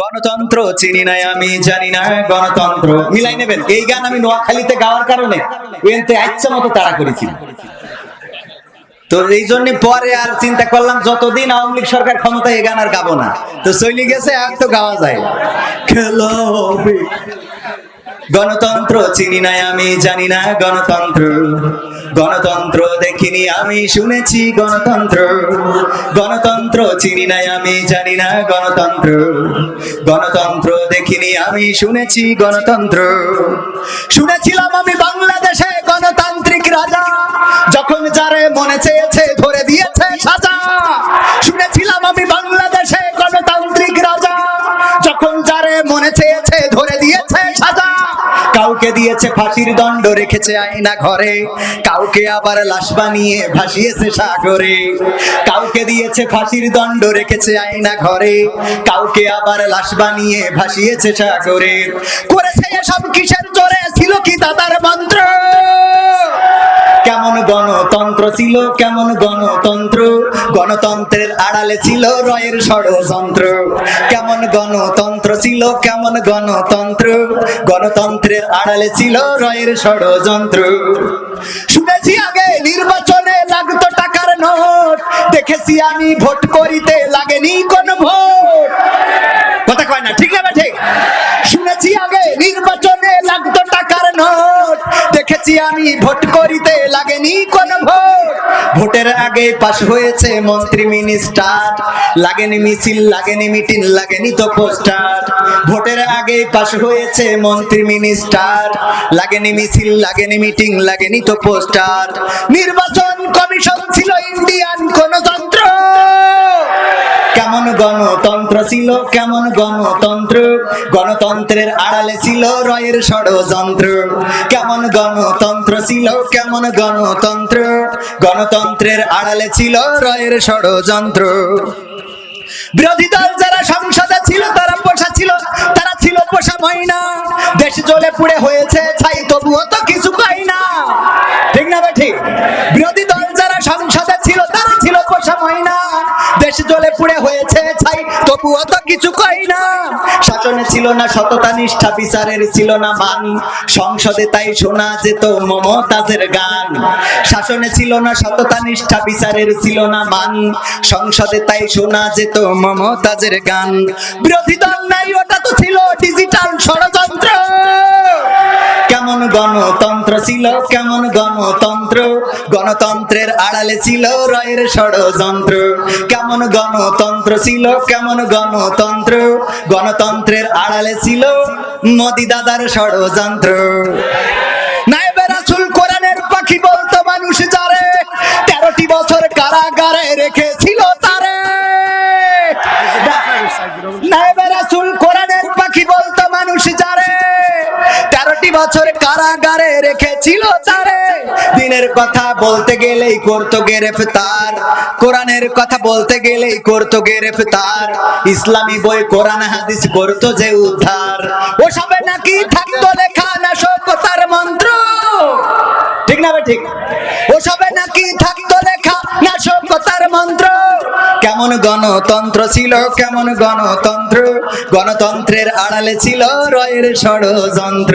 গণতন্ত্র চিনি নাই আমি জানি না গণতন্ত্র। মিলাই নেবেন, এই গান আমি নোয়াখালীতে গাওয়ার কারণে এনতে ইচ্ছা মতো তাড়া করেছি। তো এই জন্য পরে আর চিন্তা করলাম যতদিন আওয়ামী লীগ সরকার ক্ষমতায় এই গান আর গাবো না। তো চলে গেছে, আর তো গাওয়া যায়। খেলা হবে। গণতন্ত্র চিনি নাই আমি জানি না গণতন্ত্র, গণতন্ত্র দেখিনি আমি শুনেছি গণতন্ত্র। গণতন্ত্র চিনি নাই আমি জানি না গণতন্ত্র, গণতন্ত্র দেখিনি আমি শুনেছি গণতন্ত্র। শুনেছিলাম আমি বাংলাদেশে গণতান্ত্রিক রাজা, যখন যারে মনে চেয়েছে ধরে দিয়েছে সাজা। শুনেছিলাম আমি বাংলাদেশে গণতান্ত্রিক রাজা, যখন যারে মনে চেয়েছে ধরে দিয়েছে সাজা। কাউকে দিয়েছে ফাঁসির দণ্ড রেখেছে আয়না ঘরে, কাউকে আবার লাশ বানিয়ে ভাসিয়েছে সাগরে। কাউকে দিয়েছে ফাঁসির দণ্ড রেখেছে আয়না ঘরে, কাউকে আবার লাশ বানিয়ে ভাসিয়েছে সাগরে। করেছে এসব কিসের জোরে, ছিল কি দাদার মন্ত্র? কেমন গণতন্ত্র ছিল, কেমন গণতন্ত্র, গণতন্ত্রের আড়ালে ছিল রয়ের ষড়যন্ত্র। কেমন গণতন্ত্র ছিল, কেমন গণতন্ত্র, গণতন্ত্রের আড়ালে ছিল রয়ের ষড়যন্ত্র। শুনেছি আগে নির্বাচনে লাগতো টাকার নোট, দেখেছি আমি ভোট করিতে লাগেনি কোন ভোট। কথা কয় না, ঠিক না ঠিক? শুনেছি আগে নির্বাচনে লাগতো টাকার নোট, দেখেছি আমি ভোট করিতে লাগেনি কোন ভোট। ভোটের আগে পাশ হয়েছে মন্ত্রী মিনিস্টার, লাগেনি মিছিল, লাগেনি মিটিং, লাগেনি তো পোস্টার। ভোটের আগে পাশ হয়েছে মন্ত্রী মিনিস্টার, লাগেনি মিছিল, লাগেনি মিটিং, লাগেনি তো পোস্টার। নির্বাচন কমিশন ছিল ইন্ডিয়ান গণতন্ত্র। কেমন গণতন্ত্র ছিল, কেমন গণতন্ত্র, গণতন্ত্রের আড়ালে ছিল রয়ের ষড়যন্ত্র। কেমন গণতন্ত্র ছিল, কেমন গণতন্ত্র, গণতন্ত্রের আড়ালে ছিল রয়ের ষড়যন্ত্র। বিরোধী দল যারা সংসদে ছিল তারা পোষা ছিল, তারা ছিল পোষা ময়না। দেশ জ্বলে পুড়ে হয়েছে ছাই, তবুও তো কিছু পাই না, ঠিক না ঠিক? বিরোধী দল যারা সংসদে ছিল তারা ছিল পোষা ময়না, দেশ জ্বলে পুড়ে হয়েছে ছাই, তবুও তো কিছু কই না। শাসনে ছিল না সততা নিষ্ঠা, বিচারের ছিল না মান, সংসদে তাই শোনা যেত মমতাজের গান। শাসনে ছিল না সততা নিষ্ঠা, বিচারের ছিল না মান, সংসদে তাই শোনা যেত মমতাজের গান। বিরোধী দল নাই, ওটা তো ছিল ডিজিটাল ষড়যন্ত্র। কেমন গণতন্ত্র ছিল, কেমন গণতন্ত্র, গণতন্ত্রের আড়ালে ছিল রয়ের ষড়যন্ত্র। কেমন গণতন্ত্র ছিল, কেমন গণতন্ত্র, গণতন্ত্রের আড়ালে ছিল মোদি দাদার ষড়যন্ত্র। নায়েবে রাসূল কোরআনের পাখি বলতো মানুষ যারে, 13টি বছর কারাগারে রেখেছিল তারে। নায়েবে রাসূল কোরআনের পাখি বলতো মানুষ যারে, 13টি বছর কারাগারে রেখেছিল তারে। দিনের কথা বলতে গেলেই করতো গ্রেফতার, কোরআনের কথা বলতে গেলেই করতো গ্রেফতার। ইসলামী বই কোরআন হাদিস করতো যে উদ্ধার, ওসবে নাকি থাকতো লেখা নাশকতার মন্ত্র, ঠিক না ঠিক? ওসবে নাকি থাকতো লেখা নাশকতার মন্ত্র। কেমন গণতন্ত্র ছিল, কেমন গণতন্ত্র, গণতন্ত্রের আড়ালে ছিল রয়ের ষড়যন্ত্র।